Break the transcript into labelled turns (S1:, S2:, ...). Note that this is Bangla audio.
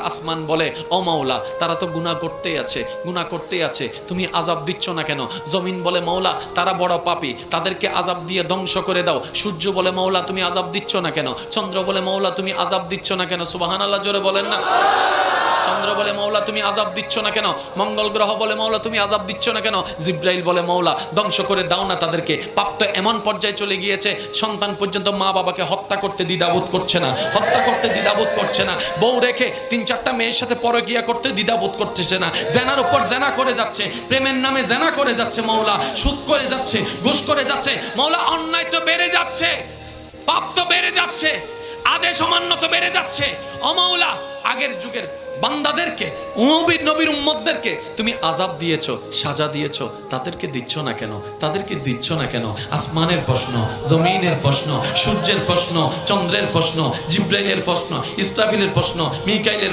S1: আসমান বলে ও মাওলা তারা তো গুনাহ করতেই আছে তুমি আযাব দিচ্ছ না কেন? জমিন বলে মাওলা তারা বড় পাপী, তাদেরকে আযাব দিয়ে ধ্বংস করে দাও। সূর্য বলে মাওলা তুমি আযাব দিচ্ছ না কেন? চন্দ্র বলে মাওলা তুমি আযাব দিচ্ছ না কেন? সুবহানাল্লাহ জোরে বলেন না। চন্দ্র বলে মাওলা তুমি আযাব দিচ্ছ না কেন? মঙ্গল গ্রহ বলে মাওলা তুমি আযাব দিচ্ছ না কেন? জিব্রাইল বলে মাওলা ধ্বংস করে দাও না তাদেরকে। পাপ তো এমন পর্যায়ে চলে গিয়েছে, সন্তান পর্যন্ত মা বাবাকে হত্যা করতে দ্বিধাবোধ করছে না, বউ রেখে 3-4টা মেয়ের সাথে পরকিয়া করতে দ্বিধাবোধ করতেছে না, জেনার উপর জেনা করে যাচ্ছে, প্রেমের নামে জেনা করে যাচ্ছে মাওলা, সুদ করে যাচ্ছে, ঘুষ করে যাচ্ছে মাওলা। অন্যায় তো বেড়ে যাচ্ছে, পাপ তো বেড়ে যাচ্ছে, আদেশ অমান্য তো বেড়ে যাচ্ছে। ও মাওলা আগের যুগের বান্দাদেরকে, নবীর উম্মতদেরকে তুমি আযাব দিয়েছো, সাজা দিয়েছো, তাদেরকে দিচ্ছ না কেন? আসমানের প্রশ্ন, জমিনের প্রশ্ন, সূর্যের প্রশ্ন, চন্দ্রের প্রশ্ন, জিব্রাইলের প্রশ্ন, ইসরাফিলের প্রশ্ন, মিকাইলের